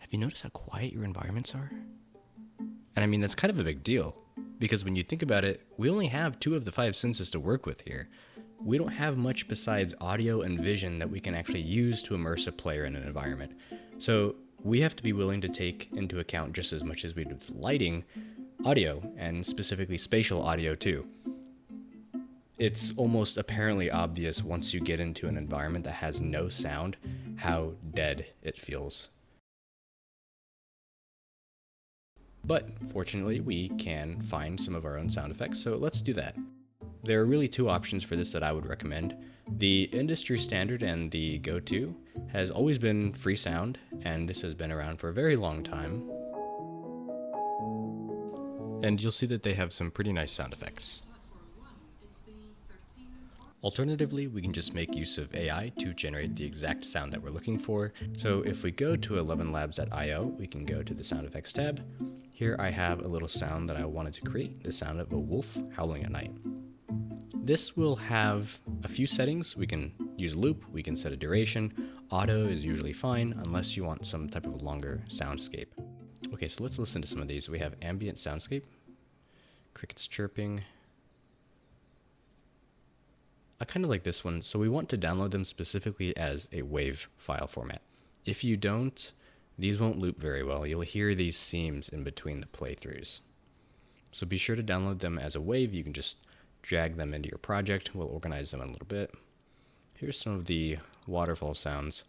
Have you noticed how quiet your environments are? And I mean, that's kind of a big deal, because when you think about it, we only have 2 of the 5 senses to work with here. We don't have much besides audio and vision that we can actually use to immerse a player in an environment. So we have to be willing to take into account, just as much as we do with lighting, audio, and specifically spatial audio too. It's almost apparently obvious once you get into an environment that has no sound, how dead it feels. But fortunately, we can find some of our own sound effects, so let's do that. There are really 2 options for this that I would recommend. The industry standard and the go-to has always been Freesound, and this has been around for a very long time. And you'll see that they have some pretty nice sound effects. Alternatively, we can just make use of AI to generate the exact sound that we're looking for. So if we go to 11labs.io, we can go to the sound effects tab. Here I have a little sound that I wanted to create, the sound of a wolf howling at night. This will have a few settings. We can use loop, we can set a duration. Auto is usually fine unless you want some type of longer soundscape. Okay, so let's listen to some of these. We have ambient soundscape, crickets chirping. I kind of like this one, so we want to download them specifically as a WAV file format. If you don't, these won't loop very well. You'll hear these seams in between the playthroughs. So be sure to download them as a WAV. You can just drag them into your project. We'll organize them in a little bit. Here's some of the waterfall sounds.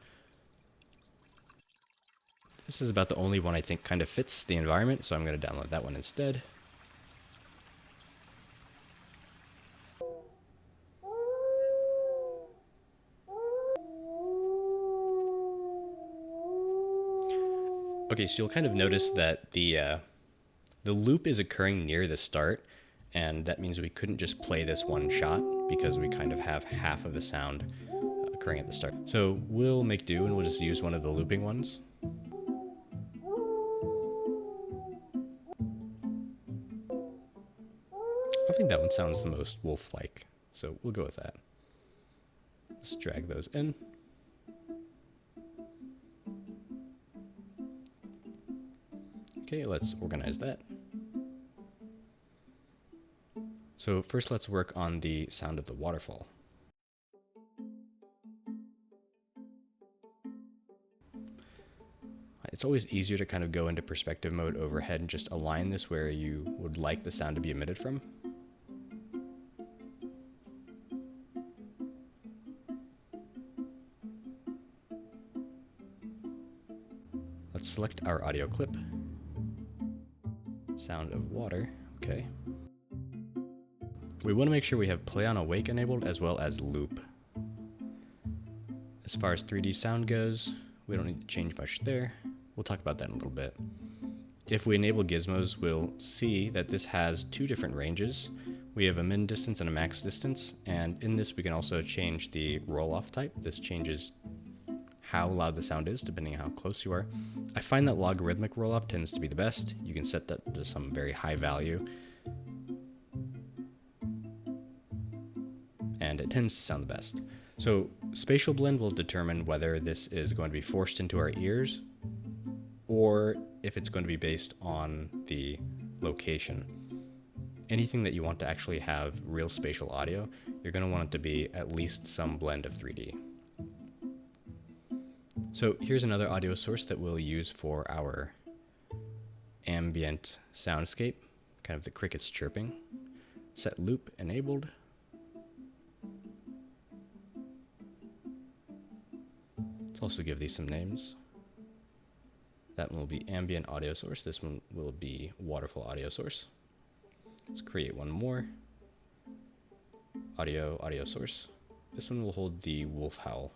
This is about the only one I think kind of fits the environment, so I'm going to download that one instead. Okay, so you'll kind of notice that the loop is occurring near the start, and that means we couldn't just play this one shot because we kind of have half of the sound occurring at the start. So we'll make do and we'll just use one of the looping ones. I think that one sounds the most wolf-like, so we'll go with that. Let's drag those in. Okay, let's organize that. So first let's work on the sound of the waterfall. It's always easier to kind of go into perspective mode overhead and just align this where you would like the sound to be emitted from. Let's select our audio clip. Sound of water, okay. We want to make sure we have play on awake enabled as well as loop. As far as 3D sound goes, we don't need to change much there. We'll talk about that in a little bit. If we enable gizmos, we'll see that this has 2 different ranges. We have a min distance and a max distance, and in this we can also change the roll-off type. This changes how loud the sound is depending on how close you are. I find that logarithmic roll-off tends to be the best. You can set that to some very high value, and it tends to sound the best. So spatial blend will determine whether this is going to be forced into our ears or if it's going to be based on the location. Anything that you want to actually have real spatial audio, you're going to want it to be at least some blend of 3D. So here's another audio source that we'll use for our ambient soundscape, kind of the crickets chirping. Set loop enabled. Let's also give these some names. That one will be ambient audio source. This one will be waterfall audio source. Let's create one more. Audio source. This one will hold the wolf howl.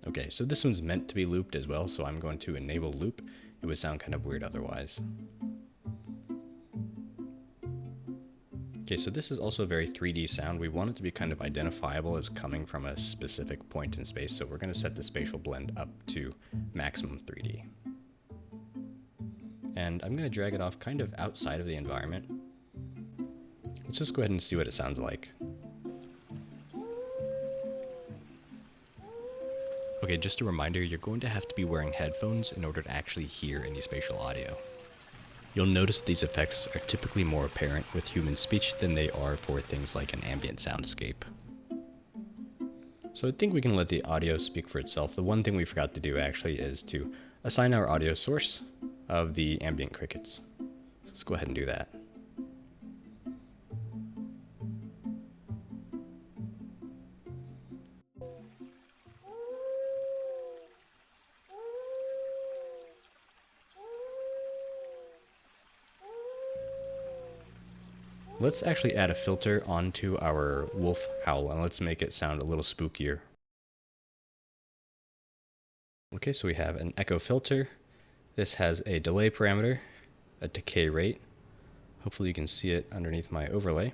Okay, so this one's meant to be looped as well, so I'm going to enable loop. It would sound kind of weird otherwise. Okay, so this is also a very 3D sound. We want it to be kind of identifiable as coming from a specific point in space, so we're going to set the spatial blend up to maximum 3D. And I'm going to drag it off kind of outside of the environment. let's just go ahead and see what it sounds like. Okay, just a reminder, you're going to have to be wearing headphones in order to actually hear any spatial audio. You'll notice these effects are typically more apparent with human speech than they are for things like an ambient soundscape. So I think we can let the audio speak for itself. The one thing we forgot to do actually is to assign our audio source of the ambient crickets. So let's go ahead and do that. Let's actually add a filter onto our wolf howl, and let's make it sound a little spookier. Okay, so we have an echo filter. This has a delay parameter, a decay rate. Hopefully you can see it underneath my overlay.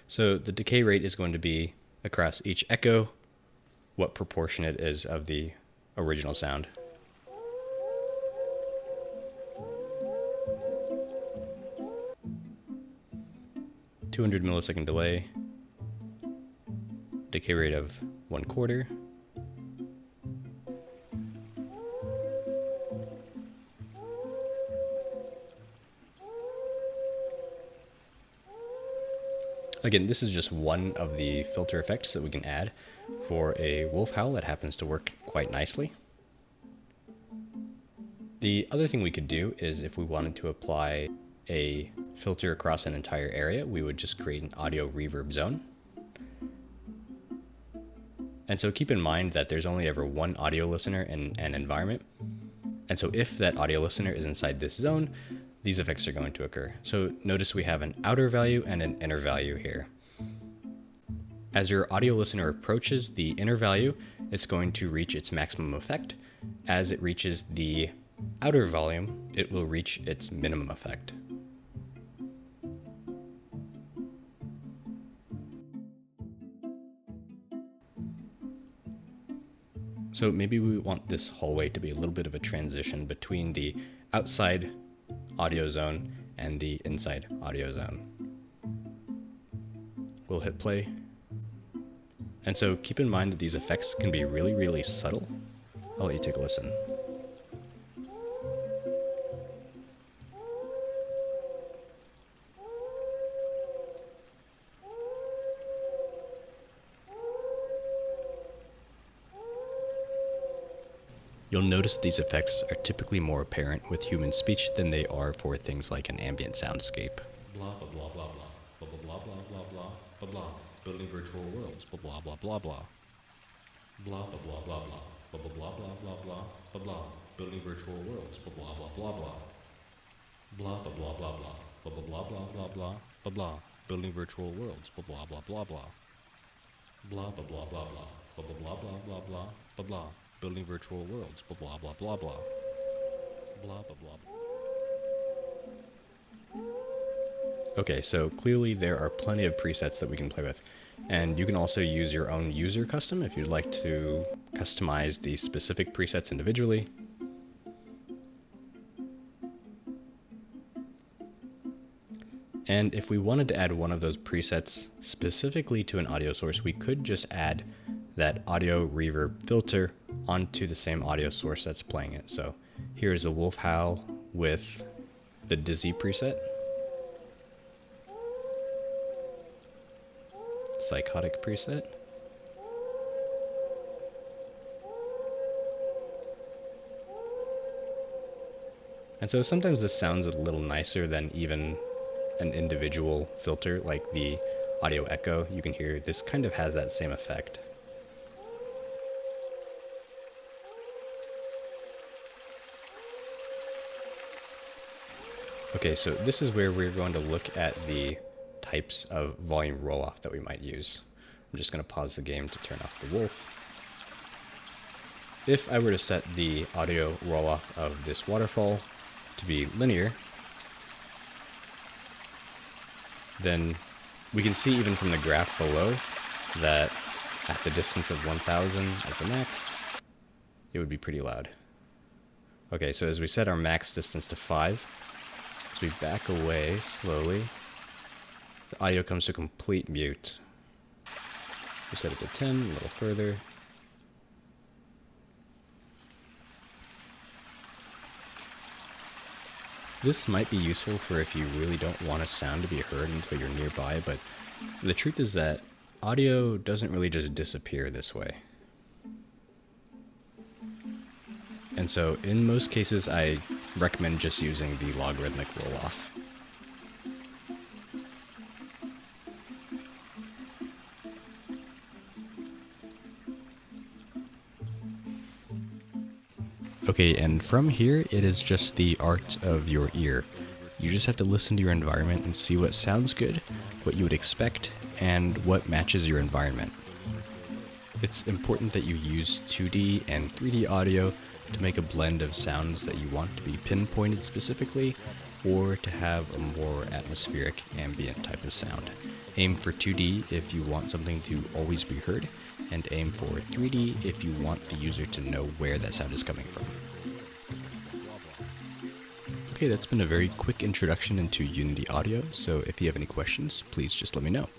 So the decay rate is going to be across each echo what proportion it is of the original sound. .200 millisecond delay, decay rate of 1/4. Again, this is just one of the filter effects that we can add for a wolf howl that happens to work quite nicely. The other thing we could do is if we wanted to apply a filter across an entire area, we would just create an audio reverb zone. And so keep in mind that there's only ever one audio listener in an environment. And so if that audio listener is inside this zone, these effects are going to occur. So notice we have an outer value and an inner value here. As your audio listener approaches the inner value, it's going to reach its maximum effect. As it reaches the outer volume, it will reach its minimum effect. So maybe we want this hallway to be a little bit of a transition between the outside audio zone and the inside audio zone. We'll hit play. And so keep in mind that these effects can be really, really subtle. I'll let you take a listen. You'll notice these effects are typically more apparent with human speech than they are for things like an ambient soundscape. Blah blah blah blah blah blah blah blah blah blah blah blah. Building virtual worlds. Blah blah blah blah blah. Blah blah blah blah blah blah blah blah blah blah blah. Building virtual worlds. Blah blah blah blah blah. Blah blah blah blah blah blah blah blah blah blah blah. Building virtual worlds. Blah blah blah blah blah. Blah blah blah blah blah blah blah blah blah blah blah blah. Building virtual worlds. Blah blah blah blah blah. Blah blah blah. Okay, so clearly there are plenty of presets that we can play with. And you can also use your own user custom if you'd like to customize the specific presets individually. And if we wanted to add one of those presets specifically to an audio source, we could just add that audio reverb filter onto the same audio source that's playing it. So here's a wolf howl with the Dizzy preset. Psychotic preset. And so sometimes this sounds a little nicer than even an individual filter like the audio echo. You can hear this kind of has that same effect. Okay, so this is where we're going to look at the types of volume roll-off that we might use. I'm just going to pause the game to turn off the wolf. If I were to set the audio roll-off of this waterfall to be linear, then we can see even from the graph below that at the distance of 1000 as the max, it would be pretty loud. Okay, so as we set our max distance to 5, as we back away slowly, the audio comes to complete mute. We set it to 10, a little further. This might be useful for if you really don't want a sound to be heard until you're nearby, but the truth is that audio doesn't really just disappear this way. And so in most cases, I recommend just using the logarithmic roll-off. Okay, and from here, it is just the art of your ear. You just have to listen to your environment and see what sounds good, what you would expect, and what matches your environment. It's important that you use 2D and 3D audio to make a blend of sounds that you want to be pinpointed specifically, or to have a more atmospheric, ambient type of sound. Aim for 2D if you want something to always be heard, and aim for 3D if you want the user to know where that sound is coming from. Okay, that's been a very quick introduction into Unity Audio, so if you have any questions, please just let me know.